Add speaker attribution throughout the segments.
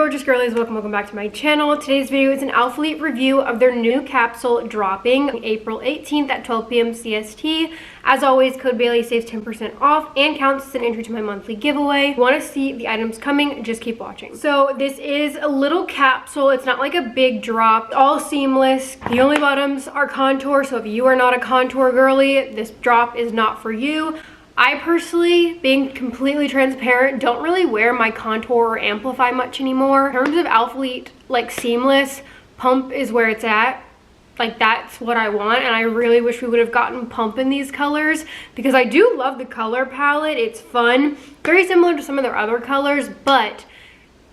Speaker 1: gorgeous girlies, welcome back to my channel. Today's video is an ALPHALETE review of their new capsule dropping April 18th at 12 p.m. CST. As always, code Bailey saves 10% off and counts as an entry to my monthly giveaway. If you want to see the items coming, just keep watching. So this is a little capsule. It's not like a big drop, all seamless. The only bottoms are contour, so if you are not a contour girly, this drop is not for you. I personally, being completely transparent, don't really wear my contour or amplify much anymore. In terms of ALPHALETE, like seamless, pump is where it's at. Like that's what I want, and I really wish we would have gotten pump in these colors because I do love the color palette. It's fun, very similar to some of their other colors, but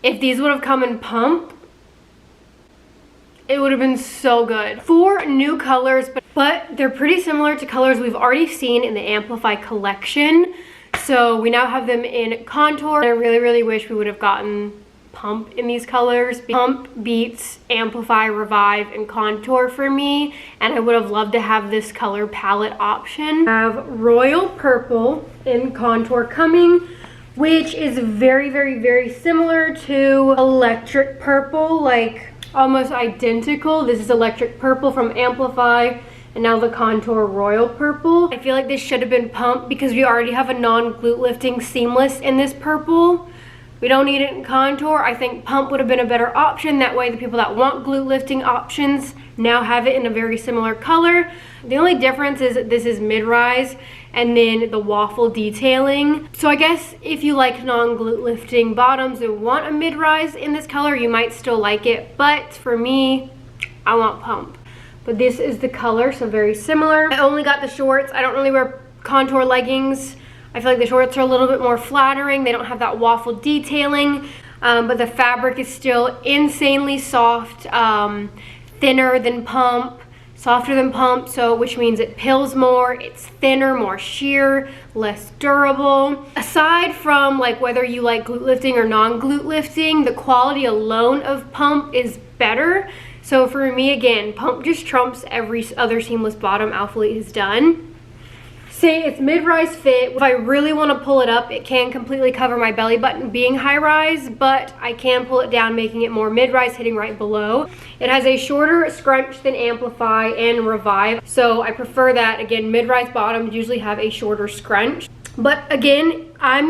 Speaker 1: if these would have come in pump, it would have been so good. 4 new colors, but they're pretty similar to colors we've already seen in the Amplify collection. So we now have them in contour. I really wish we would have gotten pump in these colors. Pump beats Amplify, Revive, and contour for me, and I would have loved to have this color palette option. I have royal purple in contour coming, which is very similar to electric purple, like almost identical. This is electric purple from Amplify, and now the contour royal purple. I feel like this should have been pump because we already have a non-glute lifting seamless in this purple. We don't need it in contour. I think pump would have been a better option. That way the people that want glute lifting options now have it in a very similar color. The only difference is that this is mid-rise and then the waffle detailing. So I guess if you like non-glute lifting bottoms and want a mid-rise in this color, you might still like it. But for me, I want pump. But this is the color, so very similar. I only got the shorts. I don't really wear contour leggings. I feel like the shorts are a little bit more flattering. They don't have that waffle detailing, but the fabric is still insanely soft, thinner than pump, softer than pump, so which means it pills more, it's thinner, more sheer, less durable. Aside from like whether you like glute lifting or non-glute lifting, the quality alone of pump is better. So for me, again, pump just trumps every other seamless bottom ALPHALETE has done. Say it's mid-rise fit. If I really want to pull it up, it can completely cover my belly button being high-rise, but I can pull it down, making it more mid-rise, hitting right below. It has a shorter scrunch than Amplify and Revive, so I prefer that. Again, mid-rise bottoms usually have a shorter scrunch. But again, I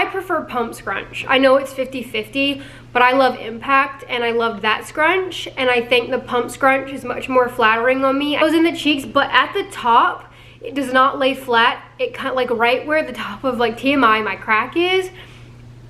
Speaker 1: prefer pump scrunch. I know it's 50-50, but I love impact and I loved that scrunch, and I think the pump scrunch is much more flattering on me. It goes in the cheeks, but at the top, it does not lay flat. It kind of like right where the top of like TMI, my crack is,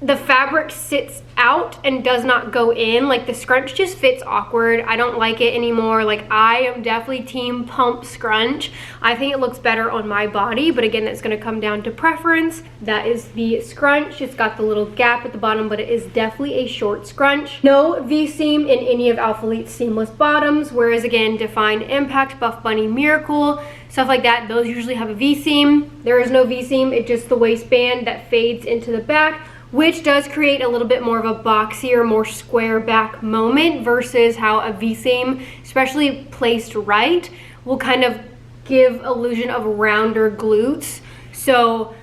Speaker 1: the fabric sits out and does not go in. Like the scrunch just fits awkward. I don't like it anymore. Like I am definitely team pump scrunch. I think it looks better on my body, but again, it's gonna come down to preference. That is the scrunch. It's got the little gap at the bottom, but it is definitely a short scrunch. No V-seam in any of ALPHALETE's seamless bottoms, whereas again, Define Impact, Buff Bunny, Miracle, stuff like that, those usually have a V-seam. There is no V-seam, it's just the waistband that fades into the back, which does create a little bit more of a boxier, more square back moment versus how a V-seam, especially placed right, will kind of give illusion of rounder glutes. So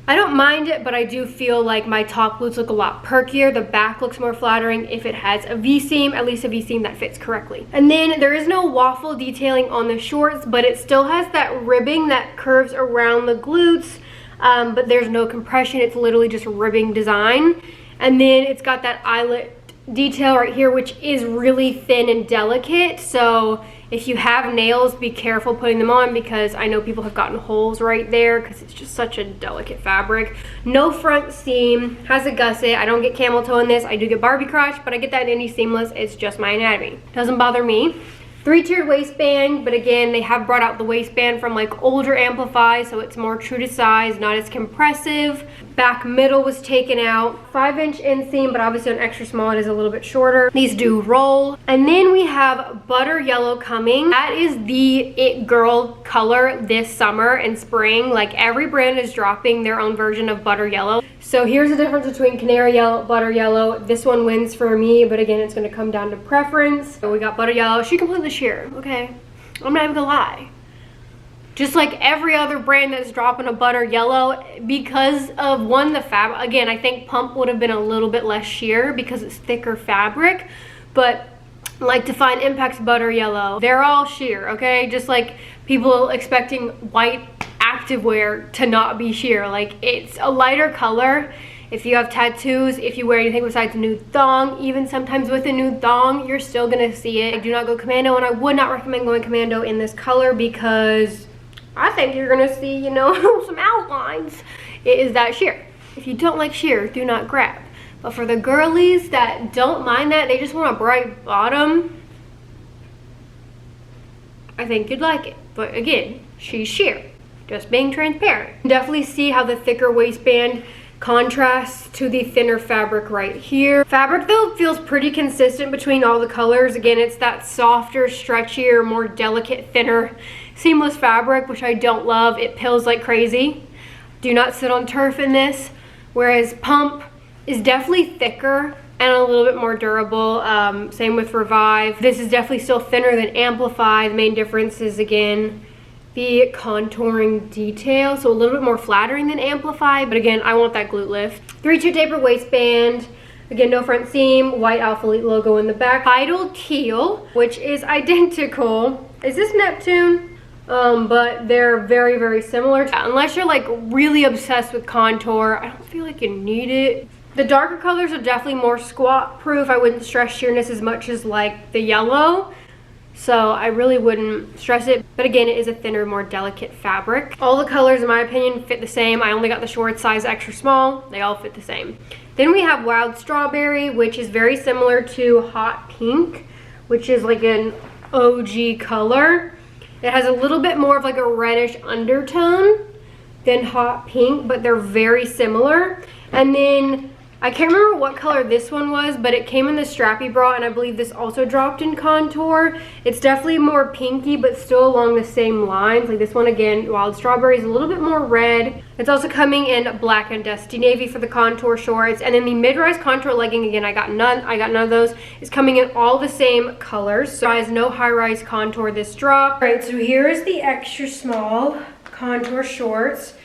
Speaker 1: I don't mind it, but I do feel like my top glutes look a lot perkier. The back looks more flattering if it has a V-seam, at least a V-seam that fits correctly. And then there is no waffle detailing on the shorts, but it still has that ribbing that curves around the glutes. But there's no compression, it's literally just ribbing design. And then it's got that eyelet detail right here, which is really thin and delicate. So if you have nails, be careful putting them on because I know people have gotten holes right there because it's just such a delicate fabric. No front seam, has a gusset. I don't get camel toe in this. I do get Barbie crotch, but I get that in any seamless. It's just my anatomy. Doesn't bother me. 3-tiered waistband, but again, they have brought out the waistband from like older Amplify, so it's more true to size, not as compressive. Back middle was taken out. 5-inch inseam, but obviously on extra small, it is a litlittle bit shorter. These do roll. And then we have butter yellow coming. That is the it girl color this summer and spring. Like every brand is dropping their own version of butter yellow. So here's the difference between canary yellow, butter yellow. This one wins for me, but again, it's gonna come down to preference. So we got butter yellow. She completely sheer, okay? I'm not even gonna lie. just like every other brand that's dropping a butter yellow, because of one, the fabric. Again, I think pump would have been a little bit less sheer because it's thicker fabric, but like to find Impact's butter yellow, they're all sheer, okay? Just like people expecting white activewear to not be sheer. Like, it's a lighter color. If you have tattoos, if you wear anything besides a nude thong, even sometimes with a nude thong, you're still gonna see it. I do not go commando, and I would not recommend going commando in this color because I think you're gonna see, you know, some outlines. It is that sheer. If you don't like sheer, do not grab. But for the girlies that don't mind that, they just want a bright bottom, I think you'd like it. But again, she's sheer, just being transparent. You can definitely see how the thicker waistband contrasts to the thinner fabric right here. Fabric though feels pretty consistent between all the colors. Again, it's that softer, stretchier, more delicate, thinner, seamless fabric, which I don't love. It pills like crazy. Do not sit on turf in this. Whereas pump is definitely thicker and a little bit more durable. Same with Revive. This is definitely still thinner than Amplify. The main difference is, again, the contouring detail, so a little bit more flattering than Amplify, but again, I want that glute lift. 3-2 taper waistband, again, no front seam, white ALPHALETE logo in the back. Tidal teal, which is identical. Is this Neptune? But they're very, very similar. Unless you're like really obsessed with contour, I don't feel like you need it. The darker colors are definitely more squat proof. I wouldn't stress sheerness as much as like the yellow. So I really wouldn't stress it. But again, it is a thinner, more delicate fabric. All the colors, in my opinion, fit the same. I only got the short size extra small. They all fit the same. Then we have Wild Strawberry, which is very similar to Hot Pink, which is like an OG color. It has a little bit more of like a reddish undertone than Hot Pink, but they're very similar. And then I can't remember what color this one was, but it came in the strappy bra, and I believe this also dropped in contour. It's definitely more pinky, but still along the same lines. Like this one, again, Wild Strawberry, is a little bit more red. It's also coming in black and dusty navy for the contour shorts. And then the mid-rise contour legging, again, I got none of those. It's coming in all the same colors. So guys, no high-rise contour this drop. All right, so here is the extra small contour shorts.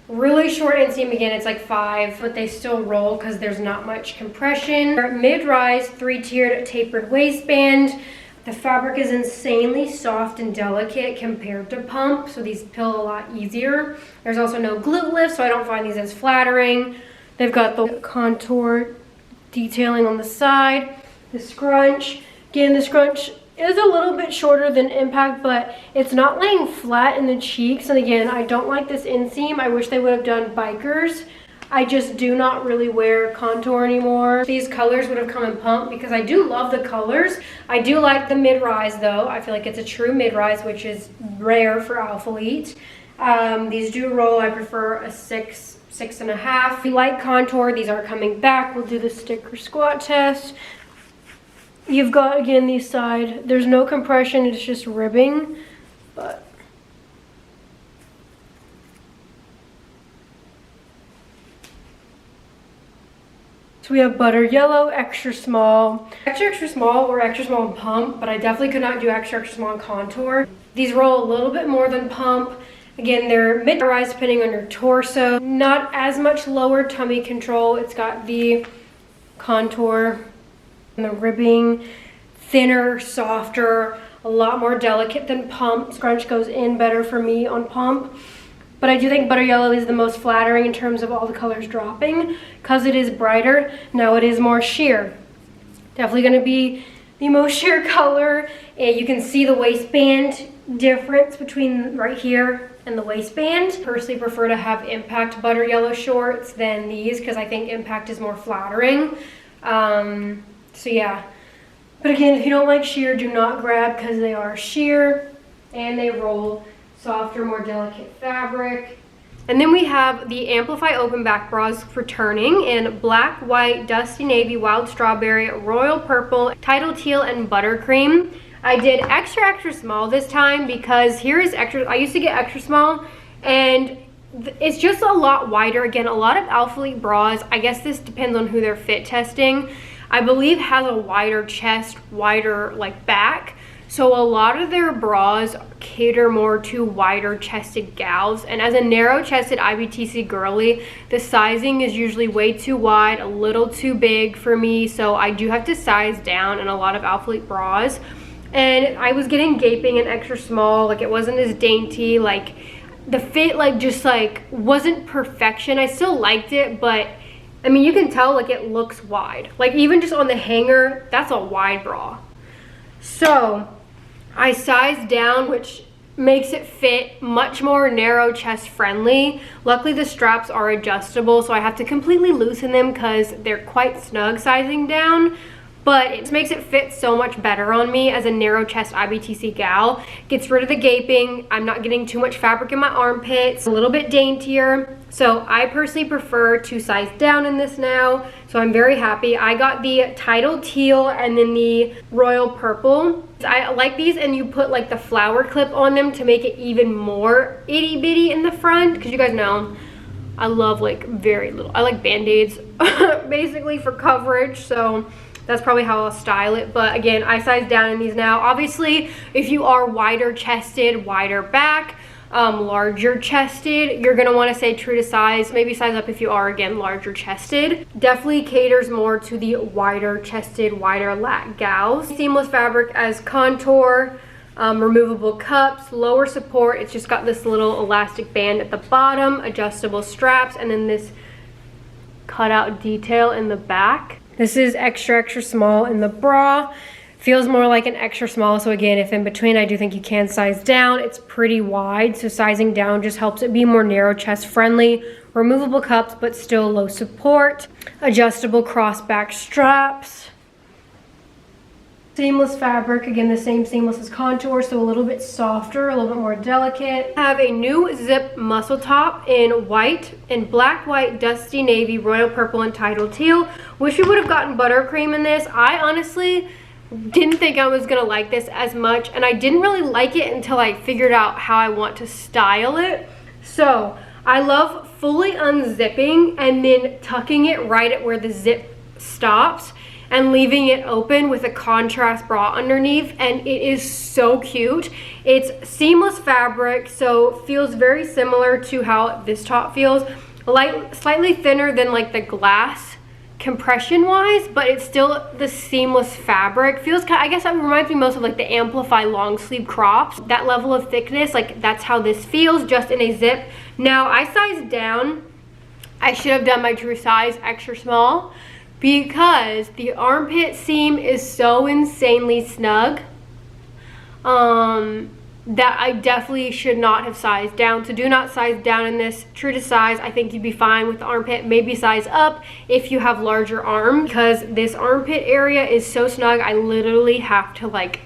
Speaker 1: Really short inseam, again, it's like 5, but they still roll because there's not much compression. Mid-rise, 3-tiered tapered waistband. The fabric is insanely soft and delicate compared to pump, so these pill a lot easier. There's also no glute lift, so I don't find these as flattering. They've got the contour detailing on the side. The scrunch, again, the scrunch is a little bit shorter than Impact, but it's not laying flat in the cheeks. And again, I don't like this inseam. I wish they would have done bikers. I just do not really wear contour anymore. These colors would have come in pump because I do love the colors. I do like the mid-rise though. I feel like it's a true mid-rise, which is rare for ALPHALETE. These do roll. I prefer a 6, 6.5. If you like contour, these are coming back. We'll do the sticker squat test. You've got, again, these side. There's no compression, it's just ribbing. But so we have butter yellow, extra small. Extra small or extra small in pump, but I definitely could not do extra small in contour. These roll a little bit more than pump. Again, they're mid-rise depending on your torso. Not as much lower tummy control. It's got the contour and the ribbing, thinner, softer, a lot more delicate than pump. Scrunch goes in better for me on pump. But I do think butter yellow is the most flattering in terms of all the colors dropping because it is brighter. Now it is more sheer. Definitely going to be the most sheer color. And you can see the waistband difference between right here and the waistband. Personally prefer to have Impact butter yellow shorts than these because I think Impact is more flattering. So yeah, but again, if you don't like sheer, do not grab because they are sheer and they roll. Softer, more delicate fabric. And then we have the Amplify open back bras returning in black, white, dusty navy, wild strawberry, royal purple, tidal teal, and buttercream. I did extra small this time because here is extra. I used to get extra small and it's just a lot wider. Again, a lot of ALPHALETE bras, I guess this depends on who they're fit testing, I believe has a wider chest, wider like back. So a lot of their bras cater more to wider chested gals, and as a narrow chested IBTC girly, the sizing is usually way too wide, a little too big for me, so I do have to size down in a lot of Alphalete bras. And I was getting gaping and extra small, like it wasn't as dainty, like the fit like just like wasn't perfection. I still liked it, but I mean you can tell like it looks wide, like even just on the hanger, that's a wide bra. So I sized down, which makes it fit much more narrow chest friendly. Luckily the straps are adjustable, so I have to completely loosen them because they're quite snug sizing down, but it makes it fit so much better on me as a narrow chest IBTC gal. Gets rid of the gaping. I'm not getting too much fabric in my armpits, a little bit daintier. So I personally prefer to size down in this now, so I'm very happy. I got the Tidal Teal and then the Royal Purple. I like these, and you put like the flower clip on them to make it even more itty bitty in the front, because you guys know I love like very little, I like band-aids basically for coverage, so that's probably how I'll style it. But again, I size down in these now. Obviously, if you are wider chested, wider back, larger chested, you're gonna want to stay true to size. Maybe size up if you are, again, larger chested. Definitely caters more to the wider chested, wider lat gals. Seamless fabric as contour, removable cups, lower support. It's just got this little elastic band at the bottom, adjustable straps, and then this cutout detail in the back. This is extra small in the bra. Feels more like an extra small, so again, if in between, I do think you can size down. It's pretty wide, so sizing down just helps it be more narrow chest friendly. Removable cups, but still low support. Adjustable crossback straps. Seamless fabric, again, the same seamless as contour, so a little bit softer, a little bit more delicate. I have a new zip muscle top in white, in black, white, dusty navy, royal purple, and tidal teal. Wish we would have gotten buttercream in this. I honestly didn't think I was gonna like this as much, and I didn't really like it until I figured out how I want to style it. So I love fully unzipping and then tucking it right at where the zip stops and leaving it open with a contrast bra underneath, and it is so cute. It's seamless fabric, so feels very similar to how this top feels. Slightly thinner than like the glass compression wise, but it's still the seamless fabric. Feels kind of, I guess that reminds me most of like the Amplify long sleeve crops. That level of thickness, like that's how this feels, just in a zip. Now I sized down. I should have done my true size extra small, because the armpit seam is so insanely snug that I definitely should not have sized down. So do not size down in this. True to size, I think you'd be fine with the armpit. Maybe size up if you have larger arms, because this armpit area is so snug, I literally have to like,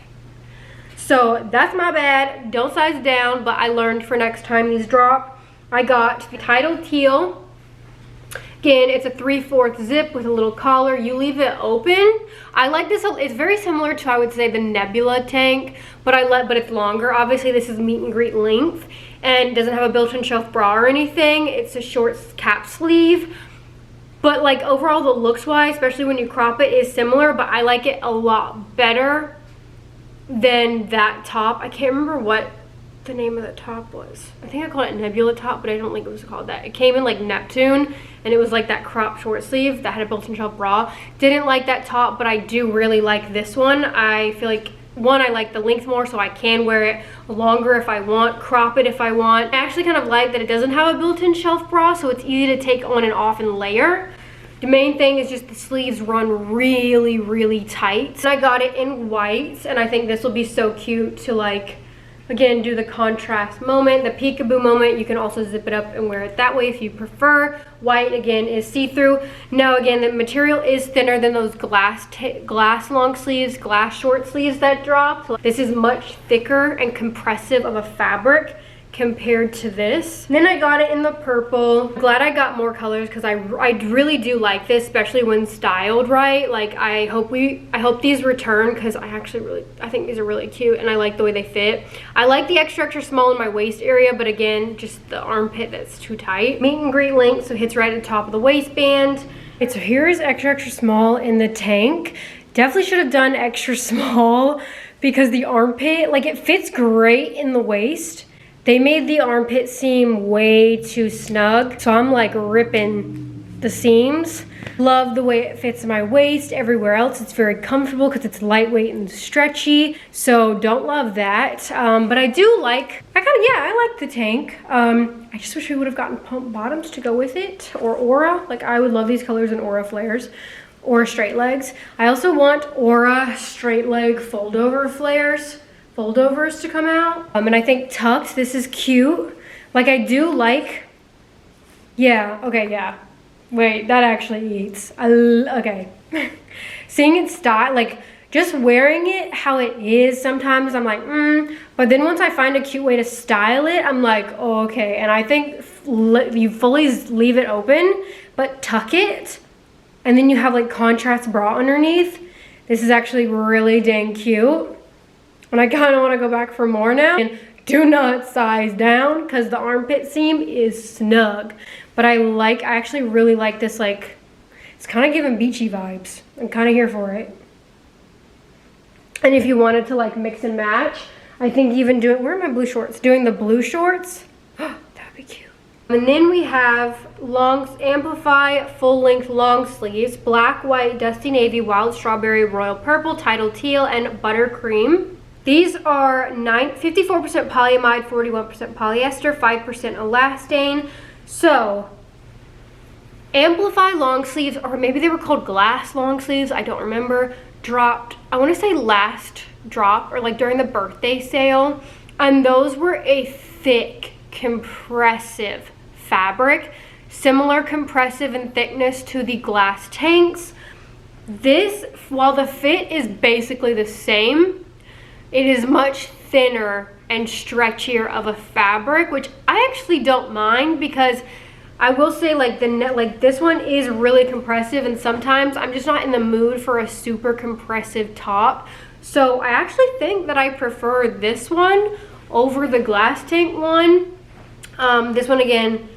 Speaker 1: so that's my bad. Don't size down, but I learned for next time these drop. I got the Tidal Teal. Again, it's a 3/4 zip with a little collar. You leave it open. I like this. It's very similar to, I would say, the Nebula tank, but it's longer. Obviously, this is meet and greet length and doesn't have a built-in shelf bra or anything. It's a short cap sleeve, but like overall, the looks-wise, especially when you crop it, is similar. But I like it a lot better than that top. I can't remember what the name of the top was. I think I called it Nebula top, but I don't think it was called that. It came in like Neptune, and it was like that crop short sleeve that had a built-in shelf bra. Didn't like that top, but I do really like this one. I feel like, one, I like the length more, so I can wear it longer if I want, crop it if I want. I actually kind of like that it doesn't have a built-in shelf bra, so it's easy to take on and off and layer. The main thing is just the sleeves run really tight. So I got it in white, and I think this will be so cute to like, again, do the contrast moment, the peekaboo moment. You can also zip it up and wear it that way if you prefer. White, again, is see-through. Now, again, the material is thinner than those glass long sleeves, glass short sleeves that dropped. This is much thicker and compressive of a fabric compared to this. And then I got it in the purple. Glad I got more colors, because I really do like this, especially when styled right. Like I hope these return, because I think these are really cute, and I like the way they fit. I like the extra small in my waist area, but again, just the armpit that's too tight. Meet and greet length, so it hits right at the top of the waistband. So here is extra small in the tank. Definitely should have done extra small, because the armpit, like it fits great in the waist. They made the armpit seam way too snug. So I'm like ripping the seams. Love the way it fits my waist. Everywhere else it's very comfortable because it's lightweight and stretchy. So don't love that. But I do like, I like the tank. I just wish we would have gotten pump bottoms to go with it, or Aura. Like I would love these colors in Aura flares or straight legs. I also want Aura straight leg fold over flares, foldovers to come out. And I think tucked, this is cute. Like I do like, yeah, okay, yeah. Wait, that actually eats. Okay. Seeing it style, like just wearing it how it is, sometimes I'm like, but then once I find a cute way to style it, I'm like, oh, okay. And I think you fully leave it open, but tuck it, and then you have like contrast bra underneath. This is actually really dang cute. And I kind of want to go back for more now. And do not size down because the armpit seam is snug. But I actually really like this, like, it's kind of giving beachy vibes. I'm kind of here for it. And if you wanted to like mix and match, I think even doing, where are my blue shorts? Doing the blue shorts, that'd be cute. And then we have Amplify full length long sleeves, black, white, dusty navy, wild strawberry, royal purple, tidal teal, and buttercream. These are 54% polyamide, 41% polyester, 5% elastane. So, Amplify long sleeves, or maybe they were called glass long sleeves, I don't remember, dropped, I want to say last drop, or like during the birthday sale. And those were a thick, compressive fabric, similar compressive in thickness to the glass tanks. This, while the fit is basically the same, it is much thinner and stretchier of a fabric, which I actually don't mind, because I will say like this one is really compressive, and sometimes I'm just not in the mood for a super compressive top. So I actually think that I prefer this one over the glass tank one. This one again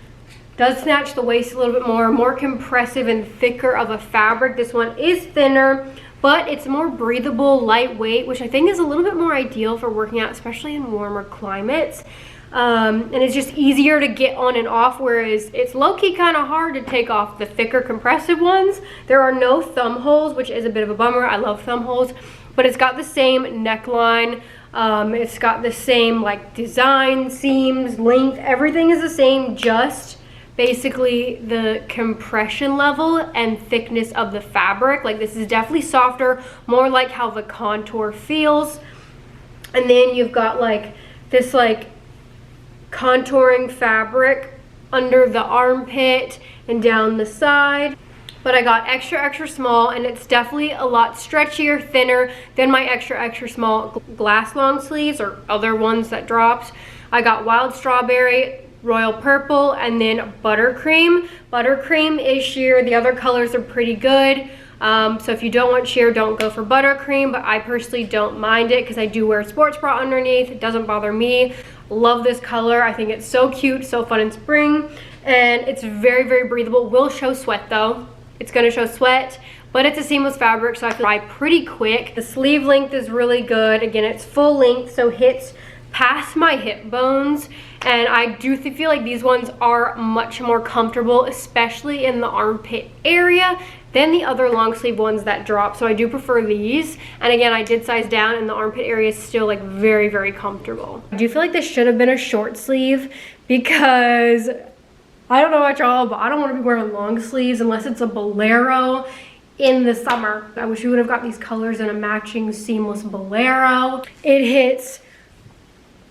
Speaker 1: does snatch the waist a little bit more compressive and thicker of a fabric. This one is thinner, but it's more breathable, lightweight, which I think is a little bit more ideal for working out, especially in warmer climates. And it's just easier to get on and off, whereas it's low-key kind of hard to take off the thicker compressive ones. There are no thumb holes, which is a bit of a bummer. I love thumb holes, but it's got the same neckline. It's got the same like design, seams, length, everything is the same, just basically the compression level and thickness of the fabric. Like this is definitely softer, more like how the contour feels. And then you've got like this like contouring fabric under the armpit and down the side. But I got extra small, and it's definitely a lot stretchier, thinner than my extra small glass long sleeves or other ones that dropped. I got wild strawberry, royal purple, and then buttercream. Buttercream is sheer. The other colors are pretty good. So if you don't want sheer, don't go for buttercream, but I personally don't mind it because I do wear a sports bra underneath. It doesn't bother me. Love this color. I think it's so cute, so fun in spring, and it's very breathable. Will show sweat though. It's gonna show sweat, but it's a seamless fabric, so I feel like pretty quick. The sleeve length is really good. Again, it's full length, so hits past my hip bones, and I do feel like these ones are much more comfortable, especially in the armpit area, than the other long sleeve ones that drop. So I do prefer these. And again, I did size down, and the armpit area is still like very comfortable. I do feel like this should have been a short sleeve, because I don't know about y'all, but I don't want to be wearing long sleeves unless it's a bolero in the summer. I wish we would have got these colors in a matching seamless bolero. It hits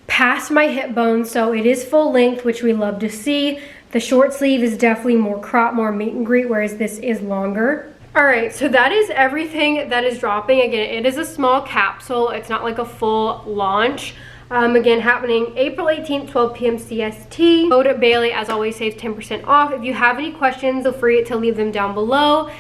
Speaker 1: past my hip bone, so it is full length, which we love to see. The short sleeve is definitely more crop, more meet and greet, whereas this is longer. All right, so that is everything that is dropping. Again, it is a small capsule. It's not like a full launch. Again, happening April 18th, 12 p.m. CST. Code Bailey, as always, saves 10% off. If you have any questions, feel free to leave them down below.